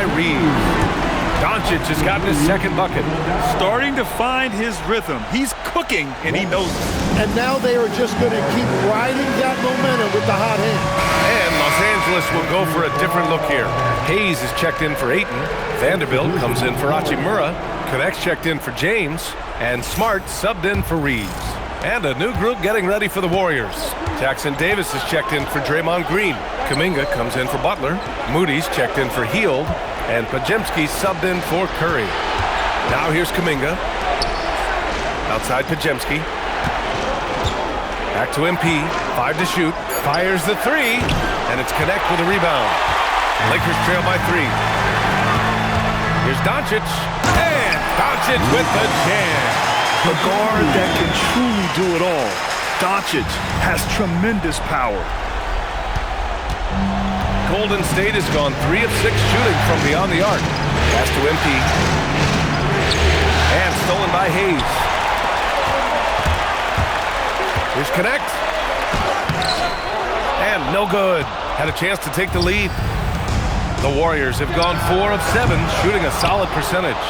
by Reeves. Doncic has gotten his second bucket. Starting to find his rhythm. He's cooking, and he knows it. And now they are just going to keep riding that momentum with the hot hand. And Los Angeles will go for a different look here. Hayes is checked in for Ayton. Vanderbilt comes in for Hachimura. Connects checked in for James. And Smart subbed in for Reeves. And a new group getting ready for the Warriors. Jackson Davis is checked in for Draymond Green. Kuminga comes in for Butler. Moody's checked in for Hield. And Podziemski subbed in for Curry. Now here's Kuminga. Outside Podziemski. Back to MP. 5 to shoot. Fires the three. And it's Connect with a rebound. Lakers trail by 3. Here's Doncic. And Doncic with the jam. A guard that can truly do it all. Doncic has tremendous power. Golden State has gone 3 of 6 shooting from beyond the arc. Pass to MP. And stolen by Hayes. Here's Connect. And no good. Had a chance to take the lead. The Warriors have gone 4 of 7, shooting a solid percentage.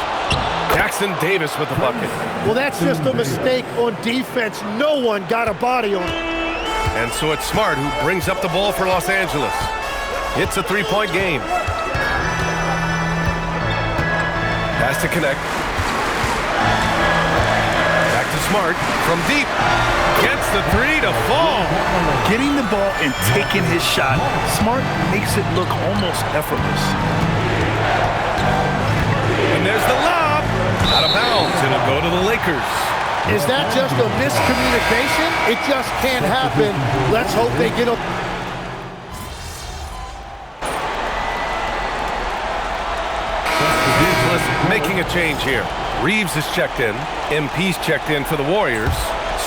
Jackson Davis with the bucket. Well, that's just a mistake on defense. No one got a body on it. And so it's Smart who brings up the ball for Los Angeles. It's a 3-point game. Pass to Connect. Back to Smart from deep. Gets the three to fall. Getting the ball and taking his shot, Smart makes it look almost effortless. And there's the lob. Out of bounds. It'll go to the Lakers. Is that just a miscommunication? It just can't happen. Let's hope they get a... Making a change here. Reeves is checked in. MP's checked in for the Warriors.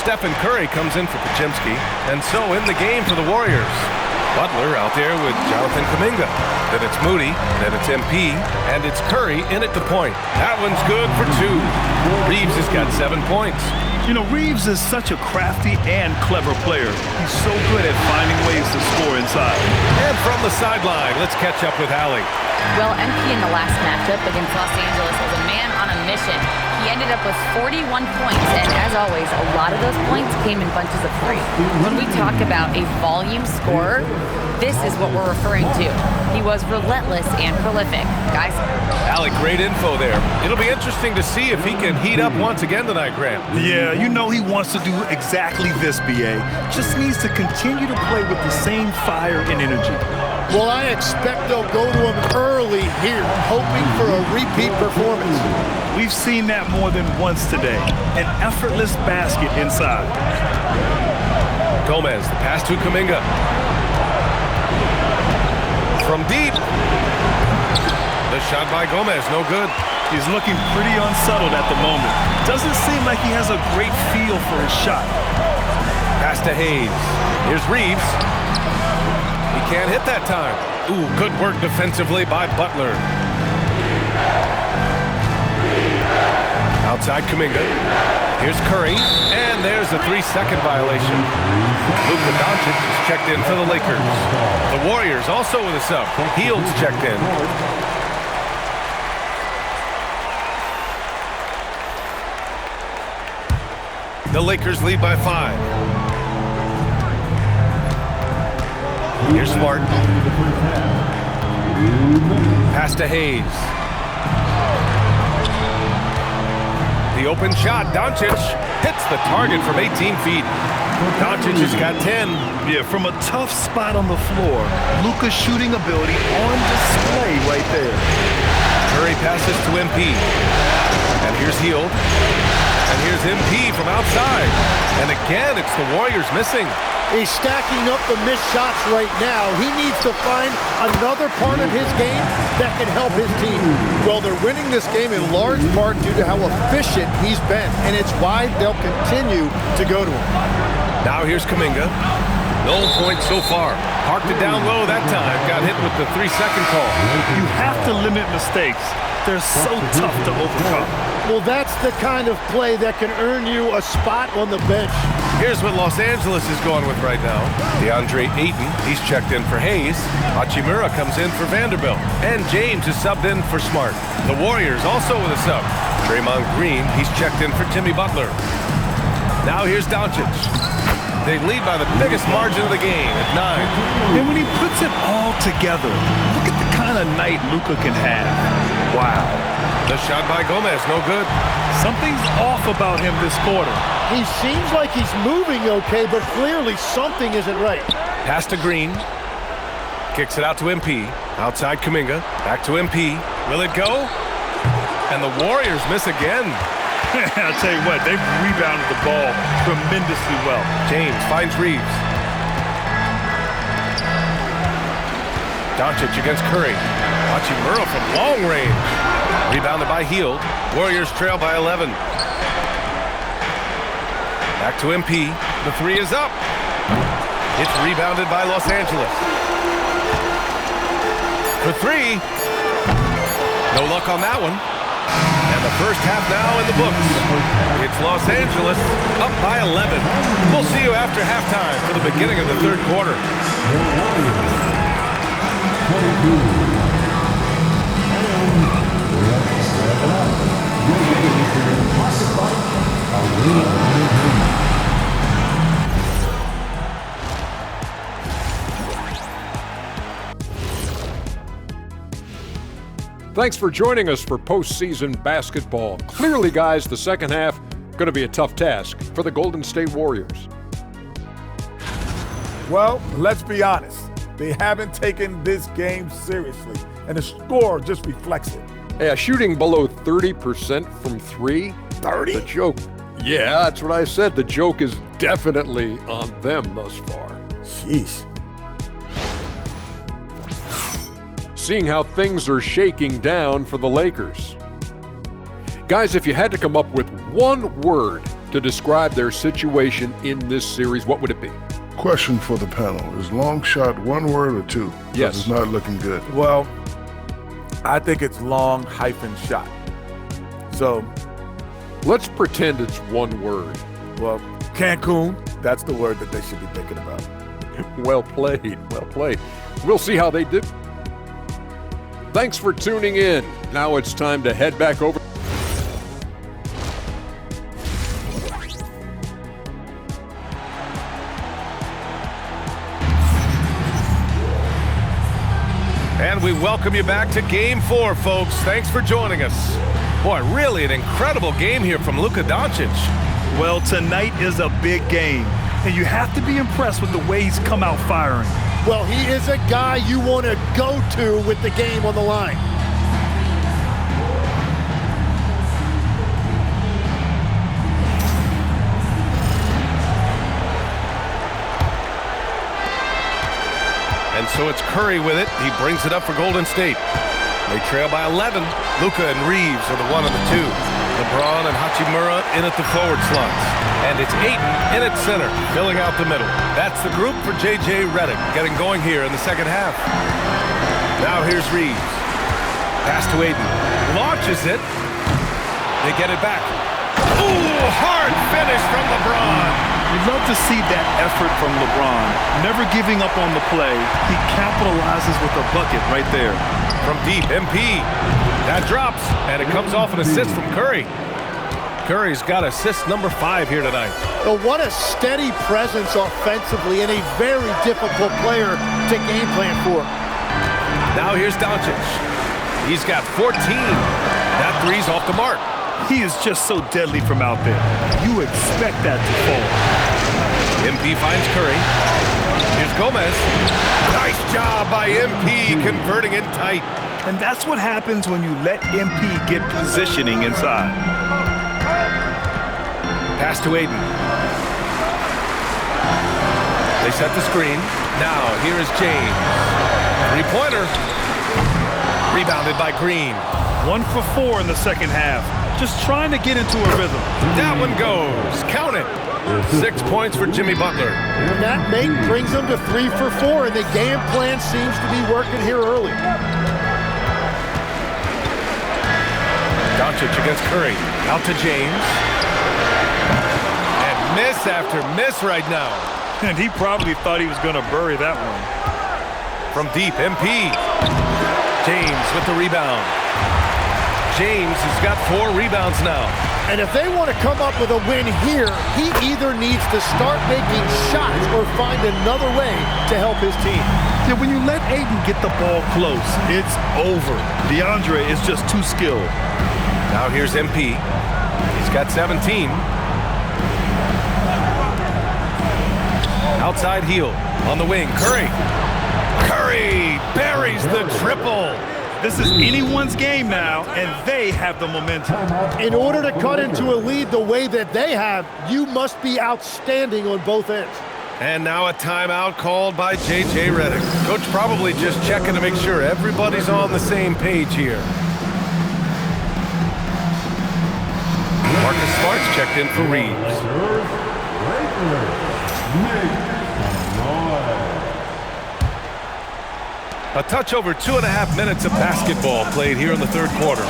Stephen Curry comes in for Podziemski. And so in the game for the Warriors. Butler out there with Jonathan Kuminga. Then it's Moody. Then it's MP. And it's Curry in at the point. That one's good for 2. Reeves has got 7 points. You know, Reeves is such a crafty and clever player. He's so good at finding ways to score inside. And from the sideline, let's catch up with Allie. Well, MP in the last matchup against Los Angeles was a man on a mission. He ended up with 41 points, and as always, a lot of those points came in bunches of 3. When we talk about a volume scorer, this is what we're referring to. He was relentless and prolific. Guys? Allie, great info there. It'll be interesting to see if he can heat up once again tonight, Grant. Yeah, you know he wants to do exactly this, BA. Just needs to continue to play with the same fire and energy. Well, I expect they'll go to him early here, hoping for a repeat performance. We've seen that more than once today. An effortless basket inside. Gomez, the pass to Kuminga. From deep. The shot by Gomez, no good. He's looking pretty unsettled at the moment. Doesn't seem like he has a great feel for his shot. Pass to Hayes. Here's Reeves. He can't hit that time. Ooh, good work defensively by Butler. Outside Kuminga. Here's Curry. And there's a 3-second violation. Luka Doncic is checked in for the Lakers. The Warriors also with a sub. Hield's checked in. The Lakers lead by 5. Here's Smart. Pass to Hayes. The open shot. Doncic hits the target from 18 feet. Doncic has got 10. Yeah, from a tough spot on the floor. Luka's shooting ability on display right there. Curry passes to MP. And here's Hield. And here's MP from outside. And again, it's the Warriors missing. He's stacking up the missed shots right now. He needs to find another part of his game that can help his team. Well, they're winning this game in large part due to how efficient he's been, and it's why they'll continue to go to him. Now here's Kuminga. No points so far. Parked it down low that time. Got hit with the 3-second call. You have to limit mistakes. they're so tough to overcome. Well, that's the kind of play that can earn you a spot on the bench. Here's what Los Angeles is going with right now. DeAndre Ayton, he's checked in for Hayes. Hachimura comes in for Vanderbilt. And James is subbed in for Smart. The Warriors also with a sub. Draymond Green, he's checked in for Jimmy Butler. Now here's Doncic. They lead by the biggest margin of the game at 9. And when he puts it all together, look at the kind of night Luka can have. Wow. The shot by Gomez, no good. Something's off about him this quarter. He seems like he's moving okay, but clearly something isn't right. Pass to Green. Kicks it out to MP. Outside Kuminga. Back to MP. Will it go? And the Warriors miss again. I'll tell you what, they've rebounded the ball tremendously well. James finds Reeves. Doncic against Curry. Hachimura from long range. Rebounded by Hield. Warriors trail by 11. Back to MP. The three is up. It's rebounded by Los Angeles. For three. No luck on that one. And the first half now in the books. It's Los Angeles up by 11. We'll see you after halftime for the beginning of the third quarter. Thanks for joining us for postseason basketball. Clearly, guys, the second half going to be a tough task for the Golden State Warriors. Well, let's be honest. They haven't taken this game seriously, and the score just reflects it. Yeah, shooting below 30% from three. 30? The joke. Yeah, that's what I said. The joke is definitely on them thus far. Sheesh. Seeing how things are shaking down for the Lakers. Guys, if you had to come up with one word to describe their situation in this series, what would it be? Question for the panel. Is long shot one word or two? Yes. It's not looking good. Well, I think it's long-shot. So, Let's pretend it's one word. well, Cancun, that's the word that they should be thinking about. Well played, well played. We'll see how they do. Thanks for tuning in. Now it's time to head back over. And we welcome you back to Game 4, folks. Thanks for joining us. Boy, really an incredible game here from Luka Doncic. Well, tonight is a big game, and you have to be impressed with the way he's come out firing. Well, he is a guy you want to go to with the game on the line. And so it's Curry with it. He brings it up for Golden State. They trail by 11. Luka and Reeves are the 1 and the 2. LeBron and Hachimura in at the forward slots. And it's Ayton in at center, filling out the middle. That's the group for J.J. Redick getting going here in the second half. Now here's Reeves. Pass to Ayton. Launches it. They get it back. Ooh, hard finish from LeBron. You'd love to see that effort from LeBron. Never giving up on the play. He capitalizes with a bucket right there. From deep, MP. That drops, and it comes off an assist from Curry. Curry's got assist number 5 here tonight. Well, what a steady presence offensively and a very difficult player to game plan for. Now here's Doncic. He's got 14. That three's off the mark. He is just so deadly from out there. You expect that to fall. MP finds Curry. Here's Gomez. Nice job by MP converting it tight. And that's what happens when you let MP get positioning inside. Pass to Ayton. They set the screen. Now here is James. Three-pointer. Rebounded by Green. 1 for 4 in the second half. Just trying to get into a rhythm. That one goes. Count it. 6 points for Jimmy Butler. And that make brings them to 3 for 4, and the game plan seems to be working here early. Doncic against Curry. Out to James. And miss after miss right now. And he probably thought he was going to bury that one. From deep, MP. James with the rebound. James has got 4 rebounds now. And if they want to come up with a win here, he either needs to start making shots or find another way to help his team. Yeah, when you let Ayton get the ball close, it's over. DeAndre is just too skilled. Now here's MP. He's got 17. Outside heel on the wing. Curry. Curry buries the triple. This is anyone's game now, and they have the momentum. In order to cut into a lead the way that they have, you must be outstanding on both ends. And now a timeout called by J.J. Redick. Coach probably just checking to make sure everybody's on the same page here. Marcus Smart's checked in for Reeves. A touch over 2.5 minutes of basketball played here in the third quarter.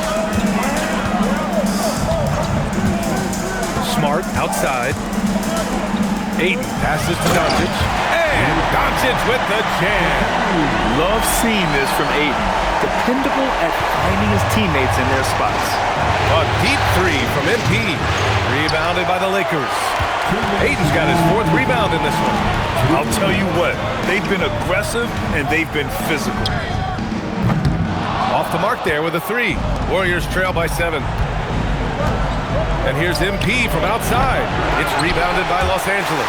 Smart outside. Ayton passes to Doncic. And Doncic with the jam. Love seeing this from Ayton. Dependable at finding his teammates in their spots. A deep 3 from MP. Rebounded by the Lakers. Ayton's got his 4th rebound in this one. I'll tell you what, they've been aggressive and they've been physical. Off the mark there with a 3. Warriors trail by 7. And here's MP from outside. It's rebounded by Los Angeles.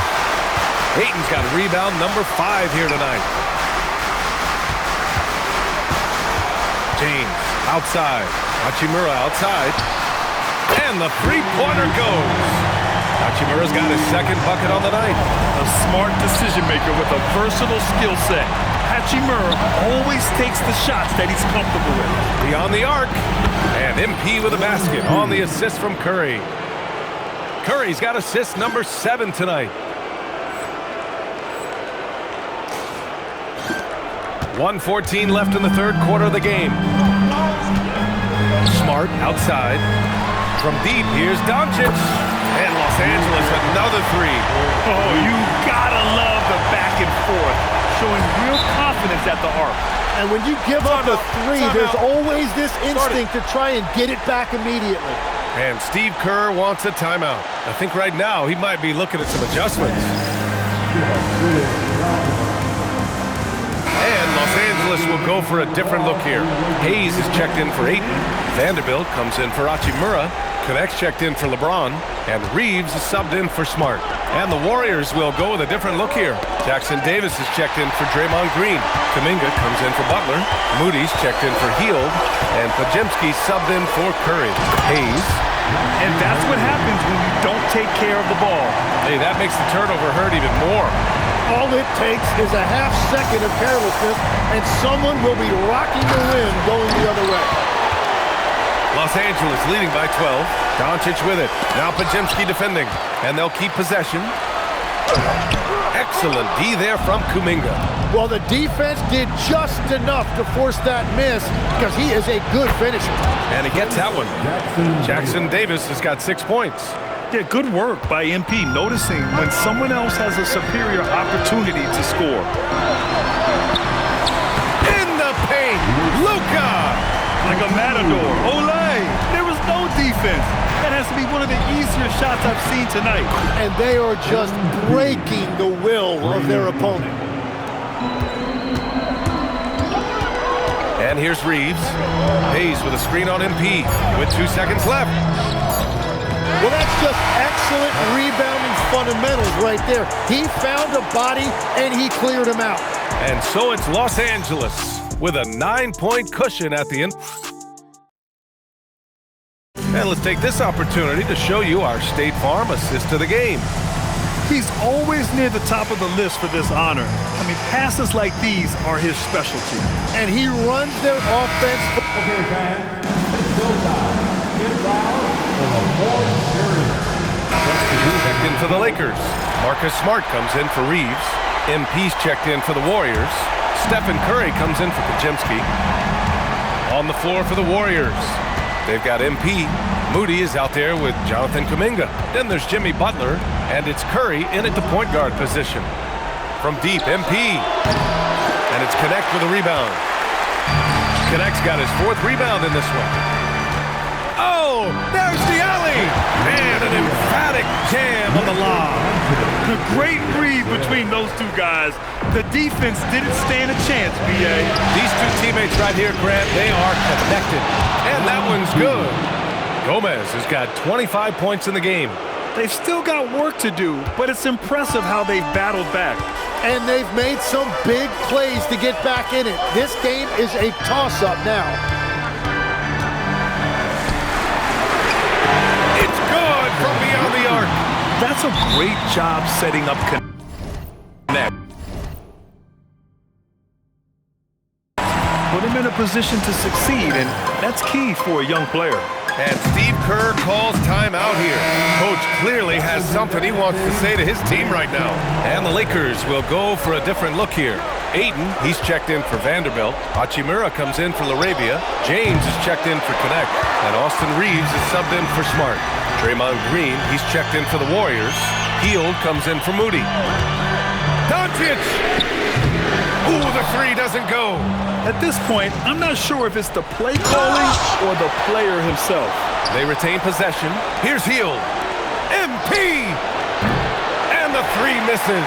Ayton's got rebound number 5 here tonight. James outside. Hachimura outside. And the three-pointer goes. Hachimura's got his 2nd bucket on the night. A smart decision maker with a versatile skill set. Hachimura always takes the shots that he's comfortable with. Beyond the arc. And MP with a basket on the assist from Curry. Curry's got assist number 7 tonight. 1:14 left in the third quarter of the game. Smart outside. From deep, here's Doncic. And Los Angeles, another 3. Oh, you gotta love the back and forth, showing real confidence at the arc. And when you give up a 3, there's always this instinct to try and get it back immediately. And Steve Kerr wants a timeout. I think right now he might be looking at some adjustments. And Los Angeles will go for a different look here. Hayes is checked in for Ayton. Vanderbilt comes in for Hachimura. Connects checked in for LeBron, and Reeves is subbed in for Smart. And the Warriors will go with a different look here. Jackson Davis is checked in for Draymond Green. Kuminga comes in for Butler. Moody's checked in for Hield, and Podziemski subbed in for Curry. Hayes. And that's what happens when you don't take care of the ball. Hey, that makes the turnover hurt even more. All it takes is a half second of carelessness, and someone will be rocking the rim going the other way. Los Angeles leading by 12. Doncic with it. Now Podziemski defending. And they'll keep possession. Excellent D there from Kuminga. Well, the defense did just enough to force that miss because he is a good finisher. And he gets that one. Jackson Davis has got 6 points. Yeah, good work by MP, noticing when someone else has a superior opportunity to score. In the paint, Luka! Like a matador. Olay! There was no defense. That has to be one of the easier shots I've seen tonight. And they are just breaking the will of their opponent. And here's Reeves. Hayes with a screen on MP with 2 seconds left. Well, that's just excellent rebounding fundamentals right there. He found a body, and he cleared him out. And so it's Los Angeles with a 9-point cushion at the end. And let's take this opportunity to show you our State Farm assist of the game. He's always near the top of the list for this honor. I mean, passes like these are his specialty. And he runs their offense. Okay, fans, it's go time. Inbound for the fourth period. Checked in for the Lakers. Marcus Smart comes in for Reeves. MP's checked in for the Warriors. Stephen Curry comes in for Podziemski. On the floor for the Warriors, they've got MP, Moody is out there with Jonathan Kuminga. Then there's Jimmy Butler, and it's Curry in at the point guard position. From deep, MP. And it's Connect with a rebound. Connect's got his 4th rebound in this one. Oh, there's the alley! And an emphatic jam on the lob. A great read between those two guys. The defense didn't stand a chance, B.A. These two teammates right here, Grant, they are connected. And that one's good. Gomez has got 25 points in the game. They've still got work to do, but it's impressive how they've battled back. And they've made some big plays to get back in it. This game is a toss-up now. It's good from beyond the arc. That's a great job setting up Connect. Put him in a position to succeed, and that's key for a young player. And Steve Kerr calls timeout here. Coach clearly has something he wants to say to his team right now. And the Lakers will go for a different look here. Ayton, he's checked in for Vanderbilt. Hachimura comes in for LaRavia. James is checked in for Connect. And Austin Reeves is subbed in for Smart. Draymond Green, he's checked in for the Warriors. Hield comes in for Moody. Doncic! Ooh, the 3 doesn't go. At this point, I'm not sure if it's the play calling or the player himself. They retain possession. Here's Hield. MP! And the 3 misses.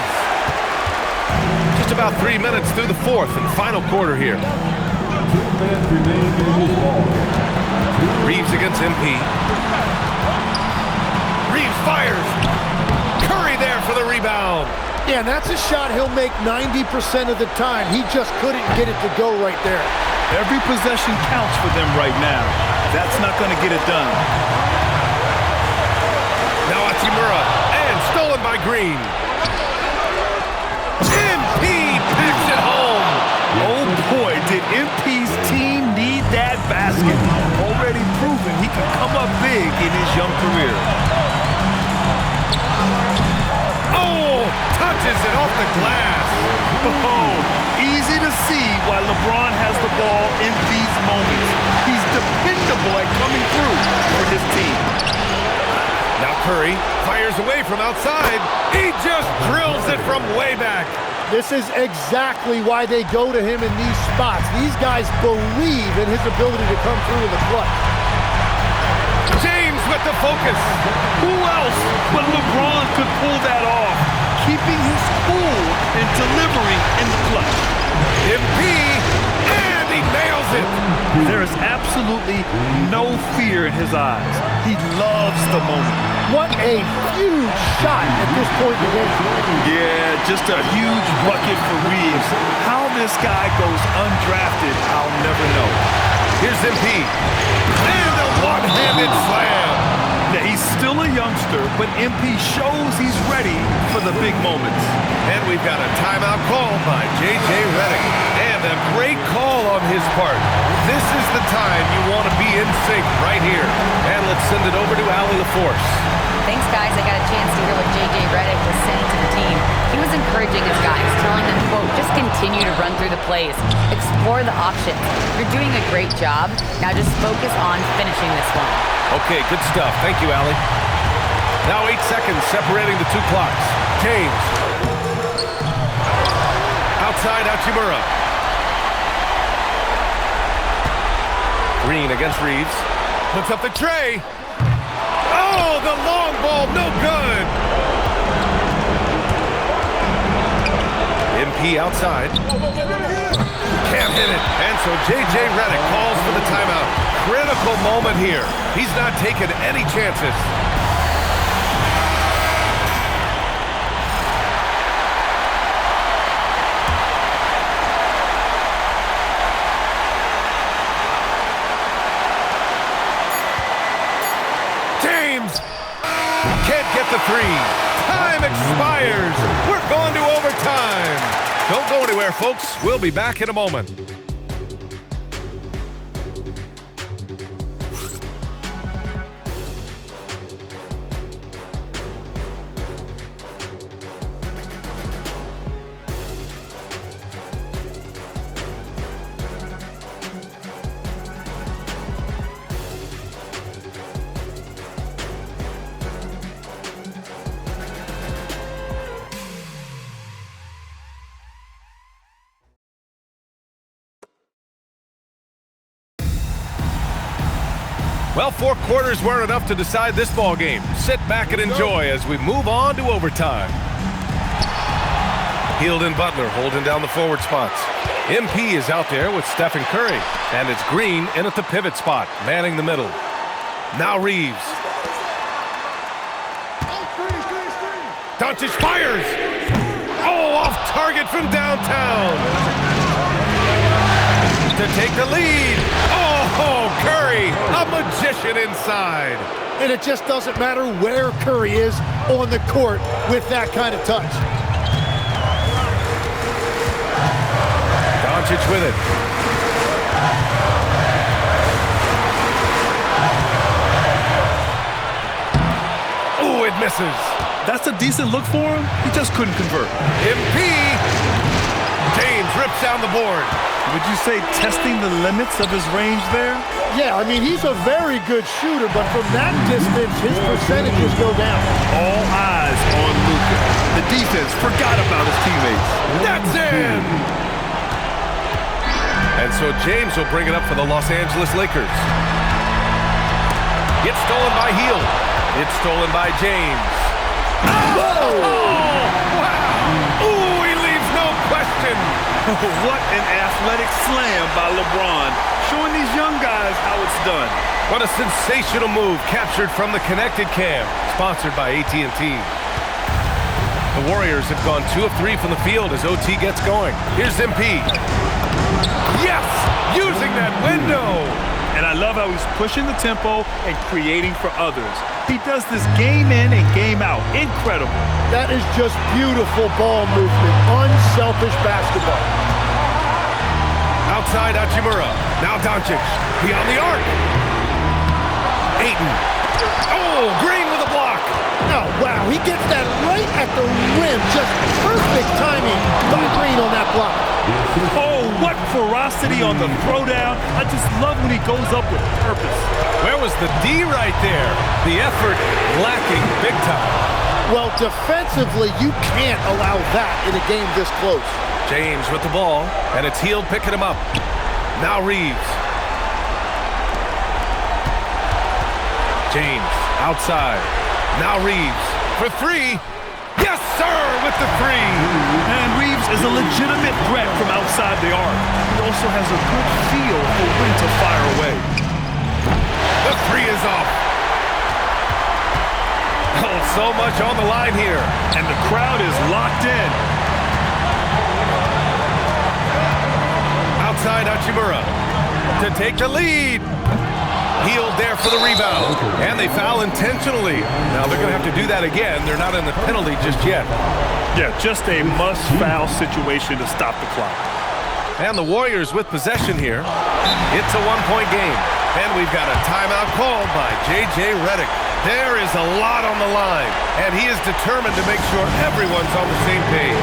Just about 3 minutes through the 4th and final quarter here. 2 minutes remaining in this ball. Reeves against MP. Reeves fires. Curry there for the rebound. Yeah, and that's a shot he'll make 90% of the time. He just couldn't get it to go right there. Every possession counts for them right now. That's not going to get it done. Now Hachimura, and stolen by Green. MP picks it home. Oh boy, did MP's team need that basket. Already proven he can come up big in his young career. Touches it off the glass. Oh, easy to see why LeBron has the ball in these moments. He's dependable at coming through for his team. Now Curry fires away from outside. He just drills it from way back. This is exactly why they go to him in these spots. These guys believe in his ability to come through in the clutch. James with the focus. Who else but LeBron could pull that off? Keeping his cool and delivering in the clutch. MP, and he nails it. There is absolutely no fear in his eyes. He loves the moment. What a huge shot at this point in the game. Yeah, just a huge bucket for Reeves. How this guy goes undrafted, I'll never know. Here's MP, and a one-handed slam. Yeah, he's still a youngster, but MP shows he's ready for the big moments. And we've got a timeout call by J.J. Redick. And a great call on his part. This is the time you want to be in sync right here. And let's send it over to Allie LaForce. Thanks, guys. I got a chance to hear what J.J. Redick was saying to the team. He was encouraging his guys, telling them, quote, just continue to run through the plays. Explore the options. You're doing a great job. Now just focus on finishing this one. Okay, good stuff. Thank you, Allie. Now 8 seconds separating the 2 clocks. James. Outside Hachimura. Green against Reeves. Puts up the tray. Oh, the long ball, no good. MP outside. Can't hit it. And so J.J. Redick calls for the timeout. Critical moment here. He's not taking any chances. James can't get the 3. Time expires. We're going to overtime. Don't go anywhere, folks. We'll be back in a moment. Well, 4 quarters weren't enough to decide this ball game. Sit back and enjoy as we move on to overtime. Hield and Butler holding down the forward spots. MP is out there with Stephen Curry, and it's Green in at the pivot spot, manning the middle. Now Reeves. Doncic fires! Oh, off target from downtown! To take the lead! Oh, Curry, a magician inside! And it just doesn't matter where Curry is on the court with that kind of touch. Doncic with it. Oh, it misses. That's a decent look for him. He just couldn't convert. MP. James rips down the board. Would you say testing the limits of his range there? Yeah, I mean, he's a very good shooter, but from that distance, his percentages go down. All eyes on Luka. The defense forgot about his teammates. That's in. And so James will bring it up for the Los Angeles Lakers. It's stolen by Hield. It's stolen by James. Oh! Wow! Ooh, he leaves no question. What an athletic slam by LeBron, showing these young guys how it's done. What a sensational move captured from the Connected Cam, sponsored by AT&T. The Warriors have gone 2 of 3 from the field as OT gets going. Here's MP. Yes! Using that window! And I love how he's pushing the tempo and creating for others. He does this game in and game out. Incredible. That is just beautiful ball movement. Unselfish basketball. Outside Hachimura. Now Doncic. Beyond the arc. Ayton. Oh, Green with a block. Oh, wow. He gets that right at the rim. Just perfect timing by Green on that block. Oh, what ferocity on the throwdown. I just love when he goes up with purpose. Where was the D right there? The effort lacking big time. Well, defensively, you can't allow that in a game this close. James with the ball, and it's Hield picking him up. Now Reeves. James outside. Now Reeves for 3. Yes, sir, with the 3. And Reeves is a legitimate threat from outside the arc. He also has a good feel for when to fire away. The 3 is off. Oh, so much on the line here. And the crowd is locked in. Outside Hachimura to take the lead. Hield there for the rebound. And they foul intentionally. Now they're going to have to do that again. They're not in the penalty just yet. Yeah, just a must-foul situation to stop the clock. And the Warriors with possession here. It's a 1-point game. And we've got a timeout called by J.J. Redick. There is a lot on the line, and he is determined to make sure everyone's on the same page.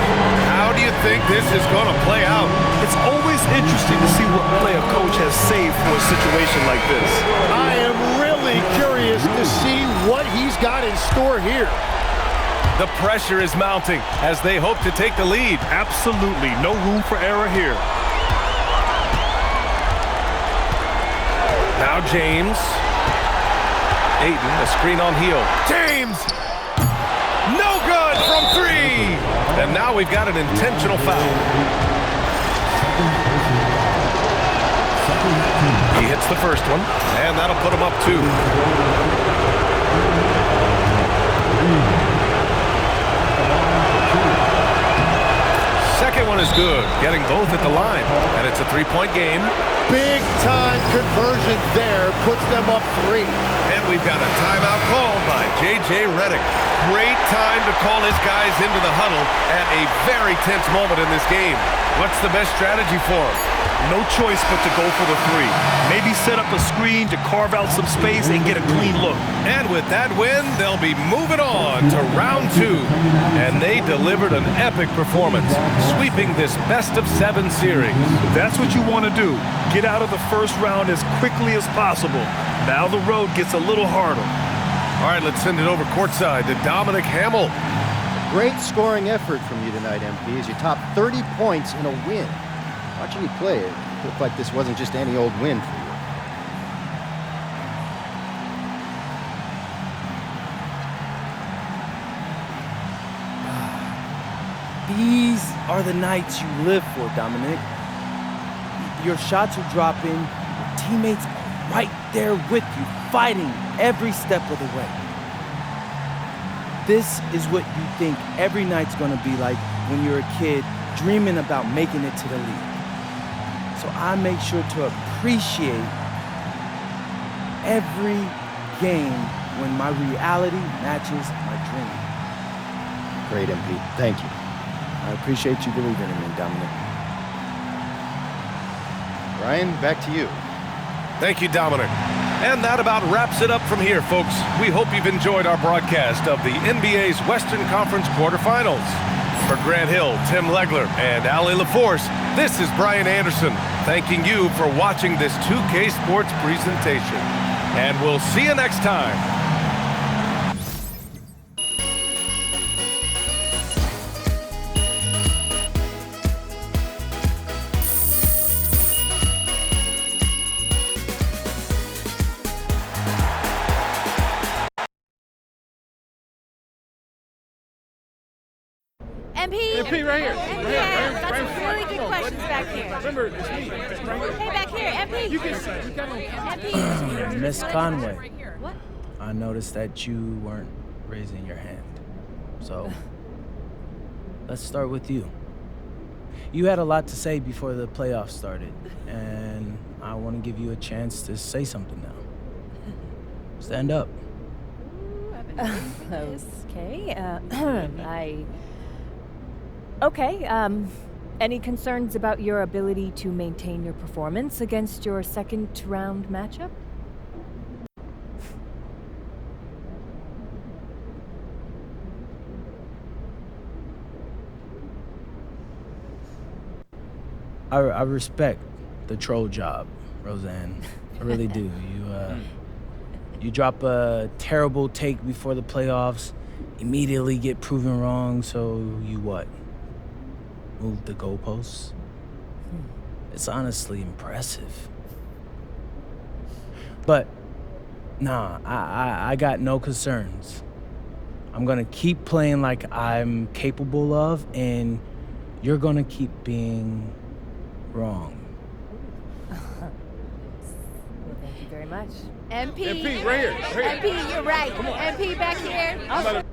How do you think this is going to play out? It's always interesting to see what play a coach has saved for a situation like this. I am really curious to see what he's got in store here. The pressure is mounting as they hope to take the lead. Absolutely no room for error here. Now James. Ayton, a screen on Hield. James! No good from 3! And now we've got an intentional foul. He hits the first one, and that'll put him up 2. Second one is good, getting both at the line. And it's a 3-point game. Big time conversion there, puts them up 3. And we've got a timeout called by J.J. Redick. Great time to call his guys into the huddle at a very tense moment in this game. What's the best strategy for him? No choice but to go for the 3. Maybe set up a screen to carve out some space and get a clean look. And with that win, they'll be moving on to round 2. And they delivered an epic performance, sweeping this best-of-7 series. That's what you want to do. Get out of the first round as quickly as possible. Now the road gets a little harder. All right, let's send it over courtside to Dominic Hamill. Great scoring effort from you tonight, MP, as you topped 30 points in a win. Watching you play, it looked like this wasn't just any old win for you. These are the nights you live for, Dominic. Your shots are dropping, your teammates are right there with you, fighting every step of the way. This is what you think every night's gonna be like when you're a kid dreaming about making it to the league. So I make sure to appreciate every game when my reality matches my dream. Great, MP. Thank you. I appreciate you believing in me, Dominic. Ryan, back to you. Thank you, Dominic. And that about wraps it up from here, folks. We hope you've enjoyed our broadcast of the NBA's Western Conference quarterfinals. For Grant Hill, Tim Legler, and Allie LaForce, this is Brian Anderson, thanking you for watching this 2K Sports presentation. And we'll see you next time. MP right here. Yeah, got some really good questions back here. Remember, it's me. Hey, back here, MP. You can see. MP. Miss Conway, What? I noticed that you weren't raising your hand. So, let's start with you. You had a lot to say before the playoffs started, and I want to give you a chance to say something now. Stand up. Okay. Okay, any concerns about your ability to maintain your performance against your second round matchup? I respect the troll job, Roseanne. I really do. You drop a terrible take before the playoffs, immediately get proven wrong, so you what? Move the goalposts? It's honestly impressive. But, nah, I got no concerns. I'm gonna keep playing like I'm capable of, and you're gonna keep being wrong. Well, thank you very much. MP. MP, right here. MP, you're right. MP, back here.